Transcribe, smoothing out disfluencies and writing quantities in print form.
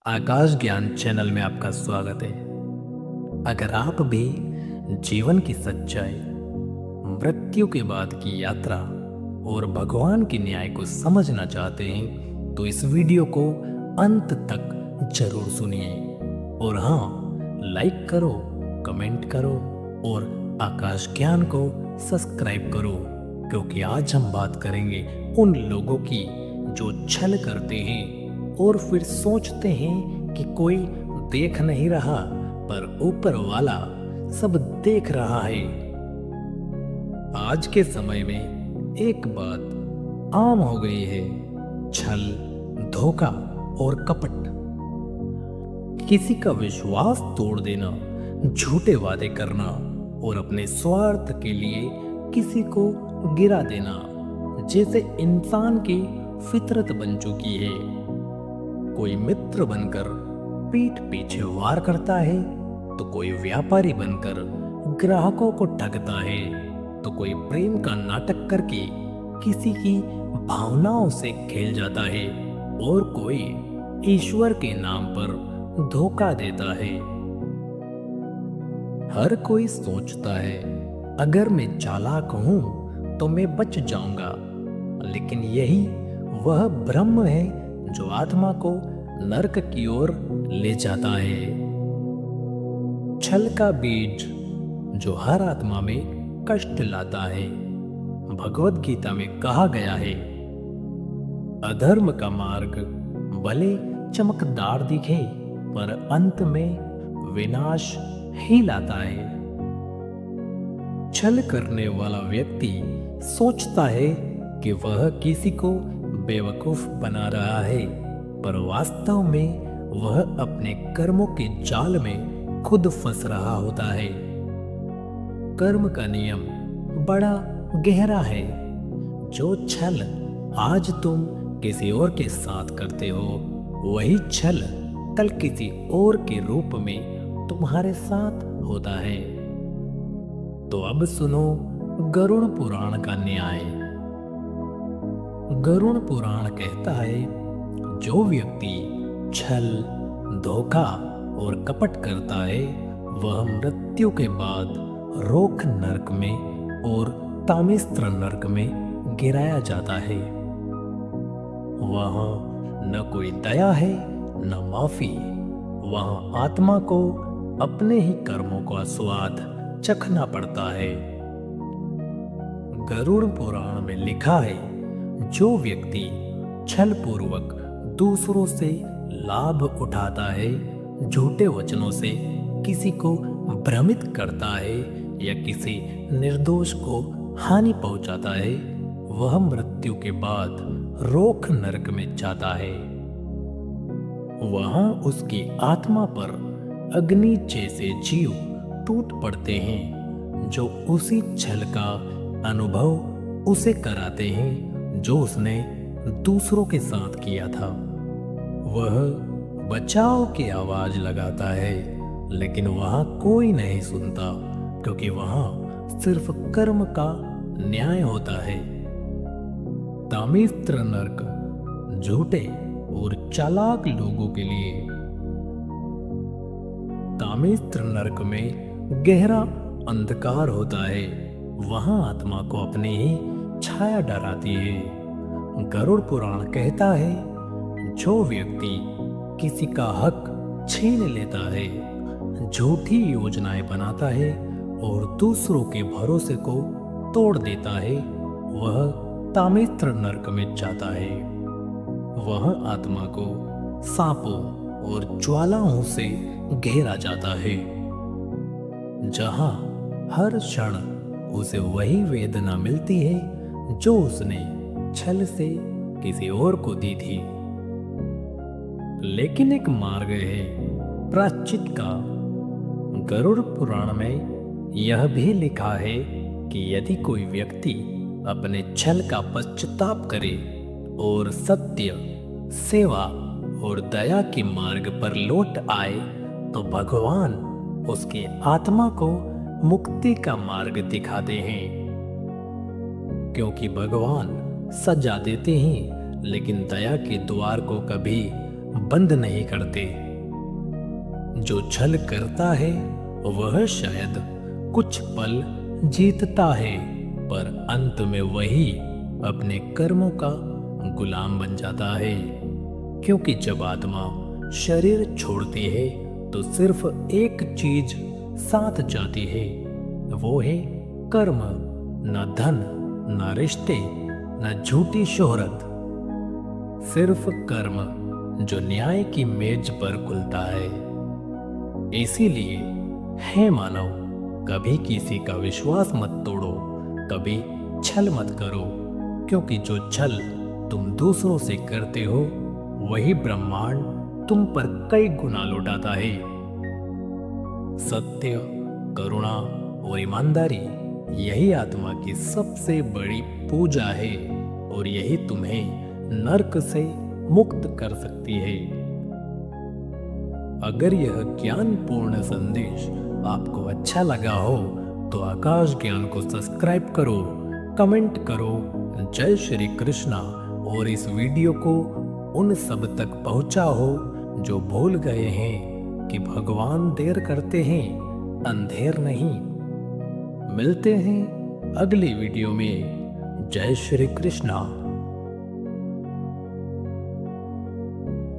आकाश ज्ञान चैनल में आपका स्वागत है। अगर आप भी जीवन की सच्चाई, मृत्यु के बाद की यात्रा और भगवान के न्याय को समझना चाहते हैं तो इस वीडियो को अंत तक जरूर सुनिए। और हाँ, लाइक करो, कमेंट करो और आकाश ज्ञान को सब्सक्राइब करो, क्योंकि आज हम बात करेंगे उन लोगों की जो छल करते हैं और फिर सोचते हैं कि कोई देख नहीं रहा, पर ऊपर वाला सब देख रहा है। आज के समय में एक बात आम हो गई है, छल, धोखा और कपट। किसी का विश्वास तोड़ देना, झूठे वादे करना और अपने स्वार्थ के लिए किसी को गिरा देना जैसे इंसान की फितरत बन चुकी है। कोई मित्र बनकर पीठ पीछे वार करता है तो कोई व्यापारी बनकर ग्राहकों को ठगता है, तो कोई प्रेम का नाटक करके किसी की भावनाओं से खेल जाता है और कोई ईश्वर के नाम पर धोखा देता है। हर कोई सोचता है अगर मैं चालाक हूं तो मैं बच जाऊंगा, लेकिन यही वह भ्रम है जो आत्मा को नरक की ओर ले जाता है। छल का बीज जो हर आत्मा में कष्ट लाता है। भगवत गीता में कहा गया है, अधर्म का मार्ग भले चमकदार दिखे पर अंत में विनाश ही लाता है। छल करने वाला व्यक्ति सोचता है कि वह किसी को बेवकूफ बना रहा है, पर वास्तव में वह अपने कर्मों के जाल में खुद फंस रहा होता है। कर्म का नियम बड़ा गहरा है। जो छल आज तुम किसी और के साथ करते हो, वही छल कल किसी और के रूप में तुम्हारे साथ होता है। तो अब सुनो गरुड़ पुराण का न्याय। गरुड़ पुराण कहता है, जो व्यक्ति छल, धोखा और कपट करता है वह मृत्यु के बाद रोक नरक में और तामिस्त्र नरक में गिराया जाता है। वहां न कोई दया है न माफी। वहां आत्मा को अपने ही कर्मों का स्वाद चखना पड़ता है। गरुड़ पुराण में लिखा है, जो व्यक्ति छल पूर्वक दूसरों से लाभ उठाता है, झूठे वचनों से किसी को भ्रमित करता है या किसी निर्दोष को हानि पहुंचाता है, वह मृत्यु के बाद रोक नरक में जाता है। वहां उसकी आत्मा पर अग्नि जैसे जीव टूट पड़ते हैं, जो उसी छल का अनुभव उसे कराते हैं जो उसने दूसरों के साथ किया था। वह बचाव की आवाज लगाता है, लेकिन वहां कोई नहीं सुनता, क्योंकि वहां सिर्फ कर्म का न्याय होता है। तामिस्त्र नरक झूठे और चालाक लोगों के लिए। तामिस्त्र नरक में गहरा अंधकार होता है। वहां आत्मा को अपनी ही छाया डराती है। गरुड़ पुराण कहता है, जो व्यक्ति किसी का हक छीन लेता है, झूठी योजनाएं बनाता है और दूसरों के भरोसे को तोड़ देता है, वह तामिस्त्र नरक में जाता है। वह आत्मा को सांपों और ज्वालाओं से घेरा जाता है, जहां हर क्षण उसे वही वेदना मिलती है जो उसने छल से किसी और को दी थी। लेकिन एक मार्ग है प्रायश्चित का। गरुड़ पुराण में यह भी लिखा है कि यदि कोई व्यक्ति अपने छल का पश्चाताप करे और सत्य, सेवा और दया के मार्ग पर लौट आए, तो भगवान उसकी आत्मा को मुक्ति का मार्ग दिखाते हैं। क्योंकि भगवान सजा देते हैं, लेकिन दया के द्वार को कभी बंद नहीं करते। जो छल करता है वह शायद कुछ पल जीतता है, पर अंत में वही अपने कर्मों का गुलाम बन जाता है। क्योंकि जब आत्मा शरीर छोड़ती है तो सिर्फ एक चीज साथ जाती है, वो है कर्म। न धन, न रिश्ते, न झूठी शोहरत, सिर्फ कर्म जो न्याय की मेज पर खुलता है। इसीलिए हे मानव, कभी किसी का विश्वास मत तोड़ो, कभी छल मत करो, क्योंकि जो छल तुम दूसरों से करते हो वही ब्रह्मांड तुम पर कई गुना लौटाता है। सत्य, करुणा और ईमानदारी यही आत्मा की सबसे बड़ी पूजा है, और यही तुम्हें नरक से मुक्त कर सकती है। अगर यह ज्ञानपूर्ण संदेश आपको अच्छा लगा हो तो आकाश ज्ञान को सब्सक्राइब करो, कमेंट करो जय श्री कृष्णा, और इस वीडियो को उन सब तक पहुंचाओ जो भूल गए हैं कि भगवान देर करते हैं, अंधेर नहीं। मिलते हैं अगली वीडियो में। जय श्री कृष्णा।